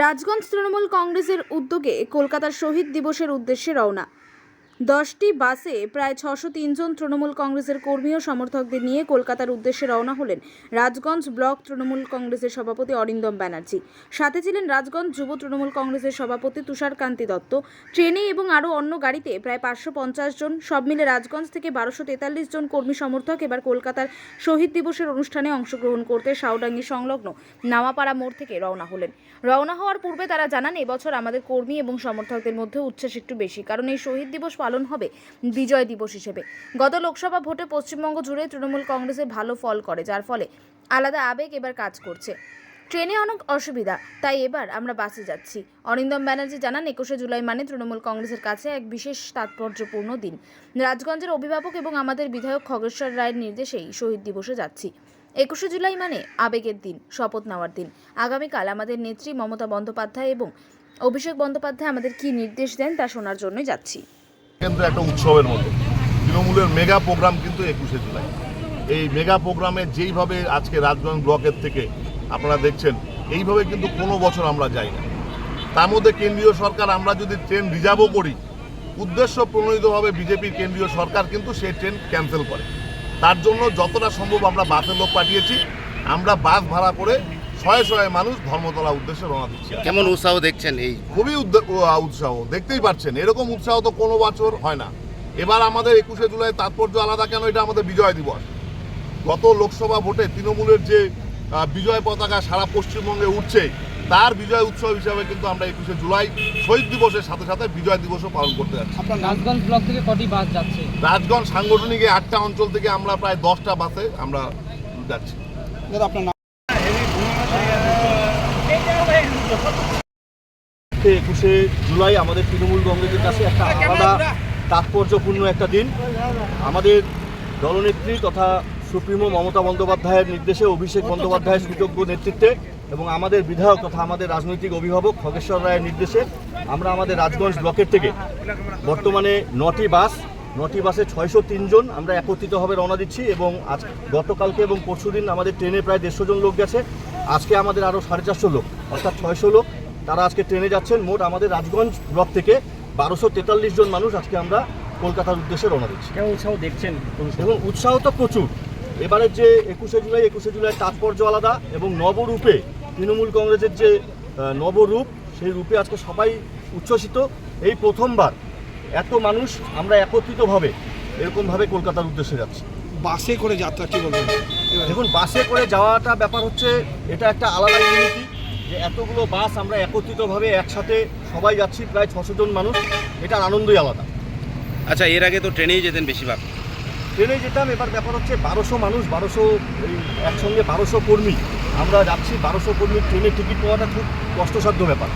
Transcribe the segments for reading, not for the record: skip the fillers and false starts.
রাজগঞ্জ তৃণমূল কংগ্রেসের উদ্যোগে কলকাতার শহীদ দিবসের উদ্দেশ্যে রওনা। 10টি বাসে প্রায় 603 জন তৃণমূল কংগ্রেসের কর্মী ও সমর্থকদের নিয়ে কলকাতার উদ্দেশ্যে রওনা হলেন রাজগঞ্জ ব্লক তৃণমূল কংগ্রেসের সভাপতি অরিন্দম ব্যানার্জি। সাথে ছিলেন রাজগঞ্জ যুব তৃণমূল কংগ্রেসের সভাপতি তুষারকান্তি দত্ত। ট্রেনে এবং আরও অন্য গাড়িতে প্রায় 550 জন, সব মিলে রাজগঞ্জ থেকে 1243 জন কর্মী সমর্থক এবার কলকাতার শহীদ দিবসের অনুষ্ঠানে অংশগ্রহণ করতে সাউডাঙ্গি সংলগ্ন নামাপাড়া মোড় থেকে রওনা হলেন। রওনা হওয়ার পূর্বে তারা জানান, এবছর আমাদের কর্মী এবং সমর্থকদের মধ্যে উচ্ছ্বাস একটু বেশি, কারণ এই শহীদ দিবস পালন হবে বিজয় দিবস হিসেবে। গত লোকসভা ভোটে পশ্চিমবঙ্গ জুড়ে তৃণমূল কংগ্রেসে ভালো ফল করে, যার ফলে আলাদা আবেগ এবার কাজ করছে। ট্রেনে অনেক অসুবিধা, তাই এবার আমরা বাসে যাচ্ছি। অরিন্দম ব্যানার্জি জানান, 21শে জুলাই মানে তৃণমূল কংগ্রেসের কাছে এক বিশেষ তাৎপর্যপূর্ণ দিন। রাজগঞ্জের অভিভাবক এবং আমাদের বিধায়ক খগেশ্বর রায়ের নির্দেশেই শহীদ দিবসে যাচ্ছি। 21শে জুলাই মানে আবেগের দিন, শপথ নেওয়ার দিন। আগামীকাল আমাদের নেত্রী মমতা বন্দ্যোপাধ্যায় এবং অভিষেক বন্দ্যোপাধ্যায় আমাদের কী নির্দেশ দেন তা শোনার জন্যই যাচ্ছি। কিন্তু একটা উৎসবের মতো তৃণমূলের মেগা প্রোগ্রাম কিন্তু 21শে জুলাই। এই মেগা প্রোগ্রামে যেইভাবে আজকে রাজগঞ্জ ব্লকের থেকে আপনারা দেখছেন, এইভাবে কিন্তু কোনো বছর আমরা যাই না। তার মধ্যে কেন্দ্রীয় সরকার, আমরা যদি ট্রেন রিজার্ভও করি, উদ্দেশ্য প্রণোদিতভাবে বিজেপির কেন্দ্রীয় সরকার কিন্তু সেই ট্রেন ক্যান্সেল করে। তার জন্য যতটা সম্ভব আমরা বাসের লোক পাঠিয়েছি। আমরা বাস ভাড়া করে শয়ে শয়ে মানুষ ধর্মতলা উদ্দেশ্যে রওনা দিচ্ছি। কেমন উৎসাহ দেখছেন? এই খুবই উৎসাহ, দেখতেই পাচ্ছেন, এরকম উৎসাহ তো কোনো বছর হয় না। এবার আমাদের 21শে জুলাই তাৎপর্য আলাদা কেন? এটা আমাদের বিজয় দিবস। গত লোকসভা ভোটে তৃণমূলের যে বিজয় পতাকা সারা পশ্চিমবঙ্গে উঠছে, তার বিজয় উৎসব হিসাবে কিন্তু আমরা 21শে জুলাই শহীদ দিবসের সাথে সাথে বিজয় দিবসও পালন করতে যাচ্ছি। আপনার রাজগঞ্জ ব্লক থেকে কটি বাস যাচ্ছে? রাজগঞ্জ সাংগঠনিক 8টা অঞ্চল থেকে আমরা প্রায় 10টা বাসে আমরা যাচ্ছি। আপনার 21শে জুলাই আমাদের তৃণমূল কংগ্রেসের কাছে একটা আলাদা তাৎপর্যপূর্ণ একটা দিন। আমাদের দলনেত্রী তথা সুপ্রিমো মমতা বন্দ্যোপাধ্যায়ের নির্দেশে, অভিষেক বন্দ্যোপাধ্যায়ের সুযোগ্য নেতৃত্বে এবং আমাদের বিধায়ক তথা আমাদের রাজনৈতিক অভিভাবক খগেশ্বর রায়ের নির্দেশে আমরা আমাদের রাজগঞ্জ ব্লকের থেকে বর্তমানে 9টি বাসে 603 জন আমরা একত্রিতভাবে রওনা দিচ্ছি। এবং আজ গতকালকে এবং পরশুদিন আমাদের ট্রেনে প্রায় 150 জন লোক গেছে। আজকে আমাদের আরও 450 লোক, অর্থাৎ 600 লোক তারা আজকে ট্রেনে যাচ্ছেন। মোট আমাদের রাজগঞ্জ ব্লক থেকে 1243 জন মানুষ আজকে আমরা কলকাতার উদ্দেশ্যে রওনা দিচ্ছি। কেমন উৎসাহ দেখছেন? এবং উৎসাহ তো প্রচুর। এবারের যে 21শে জুলাই তাৎপর্য আলাদা এবং নবরূপে তৃণমূল কংগ্রেসের যে নবরূপ, সেই রূপে আজকে সবাই উচ্ছ্বসিত। এই প্রথমবার এত মানুষ আমরা একত্রিতভাবে এরকমভাবে কলকাতার উদ্দেশ্যে যাচ্ছি। বাসে করে যাত্রা কি বলবেন? দেখুন, বাসে করে যাওয়াটা ব্যাপার হচ্ছে, এটা একটা আলাদা ইউনিটি যে এতগুলো বাস আমরা একত্রিতভাবে একসাথে সবাই যাচ্ছি, প্রায় 600 জন মানুষ, এটার আনন্দই আলাদা। আচ্ছা, এর আগে তো ট্রেনেই যেতেন বেশিরভাগ? ট্রেনে যেতাম, এবার ব্যাপার হচ্ছে 1200 মানুষ, 1200 একসঙ্গে 1200 কর্মী আমরা যাচ্ছি। 1200 কর্মীর ট্রেনে টিকিট পাওয়াটা খুব কষ্টসাধ্য ব্যাপার।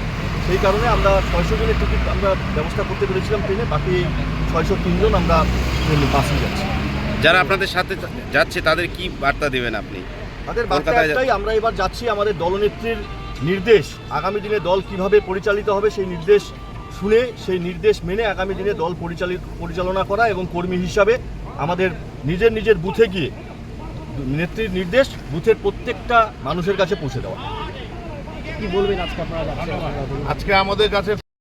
সেই কারণে আমরা 600 জনের টিকিট আমরা ব্যবস্থা করতে পেরেছিলাম ট্রেনে, বাকি 603 জন আমরা বাসে যাচ্ছি। যারা আপনাদের সাথে যাচ্ছে তাদের কি বার্তা দেবেন আপনি? তাদের বার্তা একটাই, আমরা এবার যাচ্ছি আমাদের দলনেত্রীর নির্দেশ, আগামী দিনে দল কিভাবে পরিচালিত হবে সেই নির্দেশ শুনে, সেই নির্দেশ মেনে আগামী দিনে দল পরিচালনা করা এবং কর্মী হিসাবে আমাদের নিজের বুথে গিয়ে নেত্রীর নির্দেশ বুথের প্রত্যেকটা মানুষের কাছে পৌঁছে দেওয়া। কি বলবেন আজকে আপনারা যাচ্ছেন? আজকে আমাদের কাছে